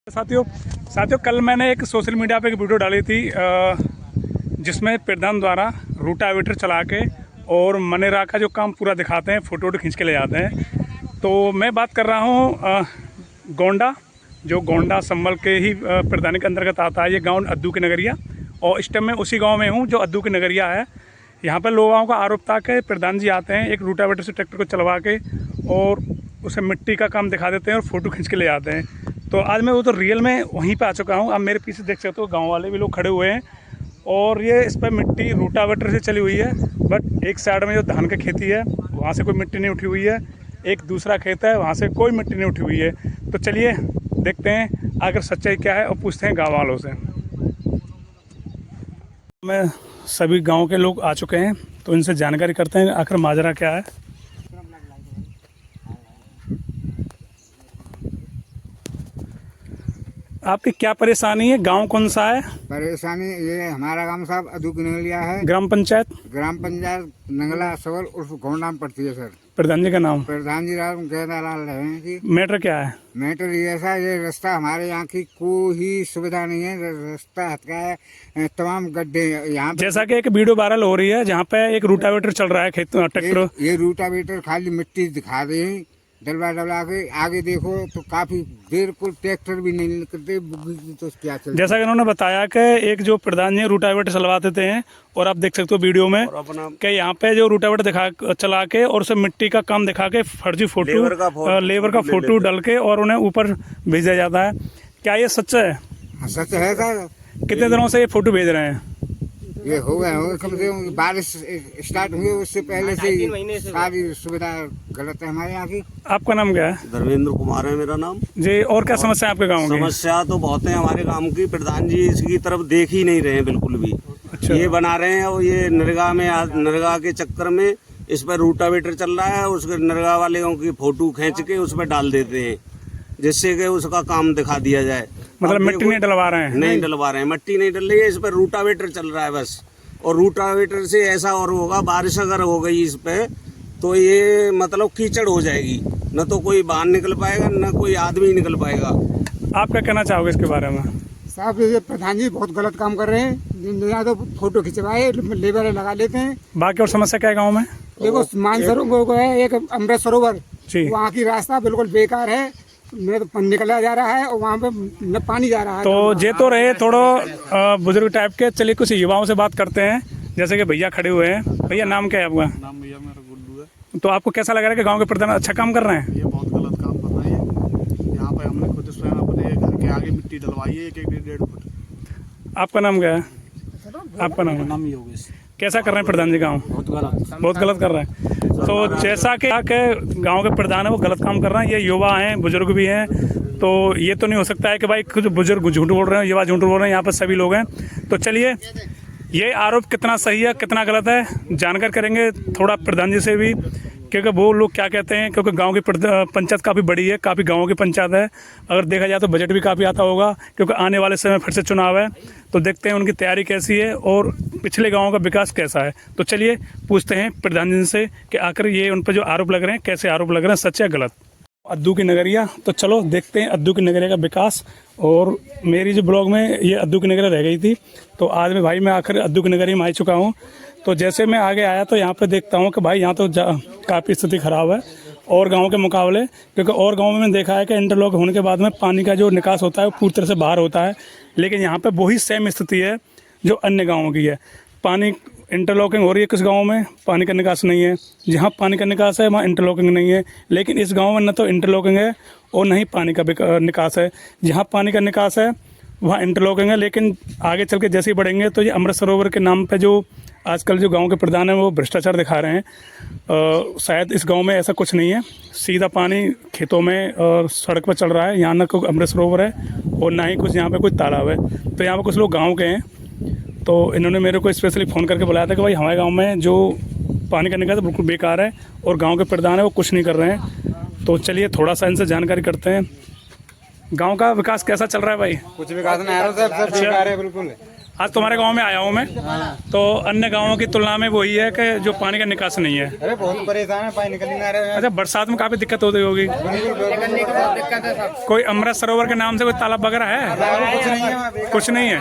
साथियों कल मैंने एक सोशल मीडिया पे एक वीडियो डाली थी जिसमें प्रधान द्वारा रूटावेटर चला के और मनरेगा का जो काम पूरा दिखाते हैं, फ़ोटो खींच के ले जाते हैं। तो मैं बात कर रहा हूँ गोंडा, जो गोंडा संभल के ही प्रधानी के अंतर्गत आता है। ये गांव अद्दू की नगरिया, और इस टाइम मैं उसी गांव में हूँ जो अद्दू की नगरिया है। यहाँ पर लोगों का आरोप था कि प्रधान जी आते हैं, एक रूटावेटर से ट्रैक्टर को चलवा के और उसे मिट्टी का काम दिखा देते हैं और फ़ोटो खींच के ले जाते हैं। तो आज मैं वो तो रियल में वहीं पे आ चुका हूँ। आप मेरे पीछे देख सकते हो, गांव वाले भी लोग खड़े हुए हैं और ये इस पर मिट्टी रूटावेटर से चली हुई है। बट एक साइड में जो धान की खेती है वहाँ से कोई मिट्टी नहीं उठी हुई है, एक दूसरा खेत है वहाँ से कोई मिट्टी नहीं उठी हुई है। तो चलिए देखते हैं आखिर सच्चाई क्या है और पूछते हैं गाँव वालों से। मैं सभी गाँव के लोग आ चुके हैं तो इनसे जानकारी करते हैं आखिर माजरा क्या है। आपकी क्या परेशानी है? गांव कौन सा है? परेशानी ये हमारा गांव साहब अद्दू की नगरिया है। ग्राम पंचायत नंगला सवल उर्फ गोंडा में पड़ती है सर। प्रधान जी का नाम? प्रधान जी लाल है कि मैटर क्या है? मैटर ये ऐसा, ये रास्ता हमारे यहाँ की कोई सुविधा नहीं है। रास्ता हटका है, तमाम गड्ढे यहाँ। जैसा कि एक वीडियो वायरल हो रही है जहाँ पे एक रूटावेटर चल रहा है खेत ट्रैक्टर। ये रूटावेटर खाली मिट्टी दिखा रहे हैं, डलवा के आगे देखो तो काफी देर को ट्रैक्टर भी नहीं निकलते। तो क्या चलता? जैसा कि उन्होंने बताया कि एक जो प्रधान जी रूटावेटर चलवा देते हैं और आप देख सकते हो वीडियो में कि यहाँ पे जो रूटावेटर दिखा चला के और उसे मिट्टी का काम दिखा के फर्जी फोटो लेबर का फोटो डाल के और उन्हें ऊपर भेजा जाता है। क्या ये सच है? सच है सर। कितने दिनों से ये फोटो भेज रहे हैं? ये हो गए कम से कम बारिश स्टार्ट हुई उससे पहले से सारी सुविधा गलत है हमारे यहाँ की। आपका नाम क्या है? धर्मेंद्र कुमार है मेरा नाम जी। और क्या समस्या है आपके गाँव की? समस्या तो बहुत है हमारे गांव की। प्रधान जी इसकी तरफ देख ही नहीं रहे हैं बिल्कुल भी। अच्छा। ये बना रहे हैं और ये नरेगा के चक्कर में इस पर रूटावेटर चल रहा है, उसके नरेगा वाले की फोटो खींच के उस पर डाल देते हैं जिससे कि उसका काम दिखा दिया जाए। मतलब मिट्टी नहीं डलवा रहे हैं? नहीं डलवा रहे हैं, मिट्टी नहीं डल रही है, इस पर रूटावेटर चल रहा है बस। और रूटावेटर से ऐसा और होगा, बारिश अगर हो गई इस पे तो ये मतलब कीचड़ हो जाएगी, न तो कोई बाहर निकल पाएगा न कोई आदमी निकल पाएगा। आप क्या कहना चाहोगे इसके बारे में? साहब ये प्रधान जी बहुत गलत काम कर रहे हैं। यहाँ तो फोटो खिंचवाए लेबर लगा लेते हैं। बाकी और समस्या क्या है गाँव में? देखो मानसरोवर है, एक अमृत सरोवर, वहाँ की रास्ता बिल्कुल बेकार है। मेरा तो निकला जा रहा है और वहाँ पे न पानी जा रहा है। तो ये तो रहे थोड़ा बुजुर्ग टाइप के। चलिए कुछ युवाओं से बात करते हैं, जैसे कि भैया खड़े हुए हैं। भैया नाम क्या है आपका? नाम भैया मेरा गुड्डू है। तो आपको कैसा लग रहा है कि गांव के प्रधान अच्छा काम कर रहे हैं? ये बहुत गलत काम कर रहे हैं। यहाँ पे हमने खुद स्वयं अपने घर के आगे मिट्टी डलवाई है 1-1.5 फुट। आपका नाम क्या है? आपका नाम योगेश। कैसा कर रहे हैं प्रधान जी गाँव? बहुत गलत कर रहे हैं। तो जैसा कि गांव के प्रधान है वो गलत काम कर रहे हैं, ये युवा हैं, बुजुर्ग भी हैं, तो ये तो नहीं हो सकता है कि भाई कुछ बुजुर्ग झूठ बोल रहे हैं, युवा झूठ बोल रहे हैं। यहाँ पर सभी लोग हैं। तो चलिए ये आरोप कितना सही है कितना गलत है जानकर करेंगे थोड़ा प्रधान जी से भी, क्योंकि वो लोग क्या कहते हैं। क्योंकि गांव की पंचायत काफ़ी बड़ी है, काफ़ी गाँवों की पंचायत है। अगर देखा जाए तो बजट भी काफ़ी आता होगा, क्योंकि आने वाले समय फिर से चुनाव है। तो देखते हैं उनकी तैयारी कैसी है और पिछले गाँवों का विकास कैसा है। तो चलिए पूछते हैं प्रधान जी से कि आखिर ये उन पर जो आरोप लग रहे हैं कैसे आरोप लग रहे हैं, सच या गलत। अद्दू की नगरिया, तो चलो देखते हैं अद्दू की नगरिया का विकास। और मेरी जो ब्लॉग में ये अद्दू की नगरिया रह गई थी, तो आज मैं आखिर अद्दू की नगरिया में आ चुका हूँ। तो जैसे मैं आगे आया तो यहाँ पे देखता हूँ कि भाई यहाँ तो काफ़ी स्थिति ख़राब है और गाँव के मुकाबले, क्योंकि और गाँव में मैंने देखा है कि इंटरलॉक होने के बाद में पानी का जो निकास होता है वो पूरी तरह से बाहर होता है, लेकिन यहाँ पे वही सेम स्थिति है जो अन्य गाँवों की है। पानी इंटरलॉकिंग हो रही है, कुछ गाँवों में पानी का निकास नहीं है, जहाँ पानी का निकास है वहाँ इंटरलॉकिंग नहीं है। लेकिन इस गाँव में न तो इंटरलॉकिंग है और न ही पानी का निकास है। जहाँ पानी का निकास है वहाँ इंटरलॉकिंग है, लेकिन आगे चल के जैसे ही बढ़ेंगे तो ये अमृत सरोवर के नाम पे जो आजकल जो गांव के प्रधान हैं वो भ्रष्टाचार दिखा रहे हैं। शायद इस गांव में ऐसा कुछ नहीं है, सीधा पानी खेतों में और सड़क पर चल रहा है। यहाँ ना कोई अमृत सरोवर है और ना ही कुछ यहाँ पे कोई तालाब है। तो यहाँ पे कुछ लोग गाँव के हैं, तो इन्होंने मेरे को स्पेशली फ़ोन करके बुलाया था कि भाई हमारे गाँव में जो पानी का निकास बिल्कुल बेकार है और गाँव के प्रधान है वो कुछ नहीं कर रहे हैं। तो चलिए थोड़ा सा इनसे जानकारी करते हैं। गाँव का विकास कैसा चल रहा है भाई? कुछ विकास नहीं आ रहा, सब बेकार है बिल्कुल। आज तुम्हारे गांव में आया हूँ मैं, तो अन्य गांवों की तुलना में वही है कि जो पानी का निकास नहीं है। अरे बहुत परेशान है, पानी निकल नहीं आ रहा है। अच्छा, बरसात में काफी दिक्कत होती होगी। कोई अमृत सरोवर के नाम से कोई तालाब वगैरह है? कुछ नहीं है।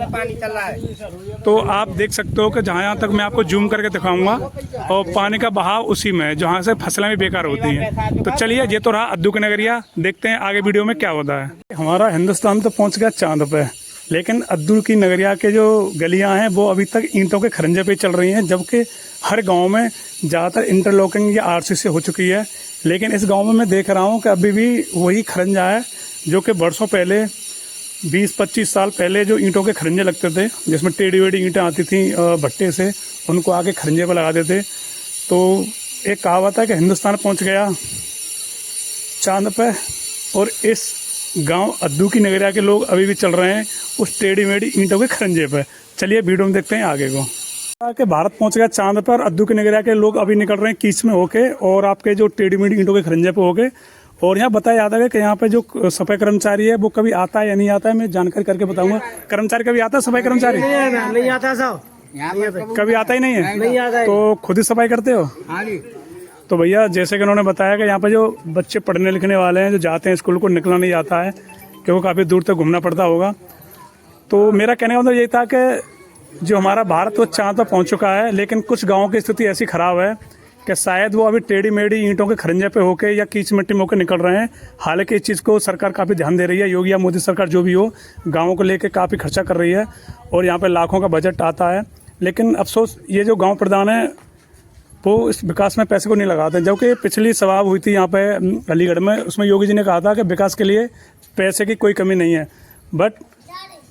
पानी चल रहा है। तो आप देख सकते हो कि जहाँ तक मैं आपको जूम करके दिखाऊंगा और पानी का बहाव उसी में है, जहाँ से फसलें भी बेकार होती हैं। तो चलिए, ये तो रहा अद्दू की नगरिया, देखते हैं आगे वीडियो में क्या होता है। हमारा हिंदुस्तान तो पहुँच गया चांद पे, लेकिन अद्दू की नगरिया के जो गलियां हैं वो अभी तक ईंटों के खरंजे पे चल रही हैं, जबकि हर गांव में ज़्यादातर इंटरलॉकिंग या आरसीसी हो चुकी है। लेकिन इस गांव में मैं देख रहा हूं कि अभी भी वही खरंजा है जो कि बरसों पहले 20-25 साल पहले जो ईंटों के खरंजे लगते थे, जिसमें टेढ़ी वेढ़ी ईंटें आती थी भट्टे से, उनको आके खरंजे पर लगा देते। तो एक कहावत है कि हिंदुस्तान पहुँच गया चांद पे, और इस गांव अद्दू की नगरिया के लोग अभी भी चल रहे हैं उस टेढ़ी मेढ़ी ईंटों के खरंजे पे। चलिए वीडियो में देखते हैं आगे को। कि भारत पहुंच गया चांद पर, अद्दू की नगरिया के लोग अभी निकल रहे हैं कीच में होके और आपके जो टेढ़ी मेढ़ी ईंटों के खरंजे पे होके। और यहाँ बताया जाता है कि यहाँ पे जो सफाई कर्मचारी है वो कभी आता है या नहीं आता है, मैं जानकारी करके बताऊंगा। कर्मचारी कभी आता है सफाई कर्मचारी? नहीं आता साहब, कभी आता ही नहीं है। तो खुद ही सफाई करते हो? तो भैया जैसे कि उन्होंने बताया कि यहाँ पे जो बच्चे पढ़ने लिखने वाले हैं, जो जाते हैं स्कूल को, निकलना नहीं आता है क्योंकि काफ़ी दूर तक घूमना पड़ता होगा। तो मेरा कहने का मतलब यही था कि जो हमारा भारत वो चांद पर पहुँच चुका है, लेकिन कुछ गाँवों की स्थिति ऐसी ख़राब है कि शायद वो अभी टेढ़ी मेढ़ी ईंटों के खरंजे पे होके या कीच मिट्टी में होकर निकल रहे हैं। हालांकि इस चीज़ को सरकार काफ़ी ध्यान दे रही है, योगी या मोदी सरकार जो भी हो, गाँवों को लेकर काफ़ी खर्चा कर रही है और यहाँ पर लाखों का बजट आता है। लेकिन अफसोस ये जो गाँव प्रधान है वो इस विकास में पैसे को नहीं लगाते। जबकि पिछली सभा हुई थी यहाँ पे अलीगढ़ में, उसमें योगी जी ने कहा था कि विकास के लिए पैसे की कोई कमी नहीं है। बट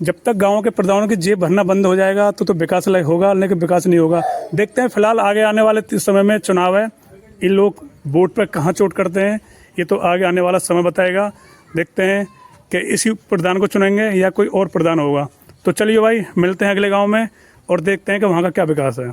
जब तक गाँव के प्रधानों की जेब भरना बंद हो जाएगा तो विकास होगा, लेकिन विकास नहीं होगा। देखते हैं, फिलहाल आगे आने वाले समय में चुनाव है, इन लोग वोट पर कहाँ चोट करते हैं ये तो आगे आने वाला समय बताएगा। देखते हैं कि इसी प्रधान को चुनेंगे या कोई और प्रधान होगा। तो चलिए भाई, मिलते हैं अगले गाँव में और देखते हैं कि वहाँ का क्या विकास है।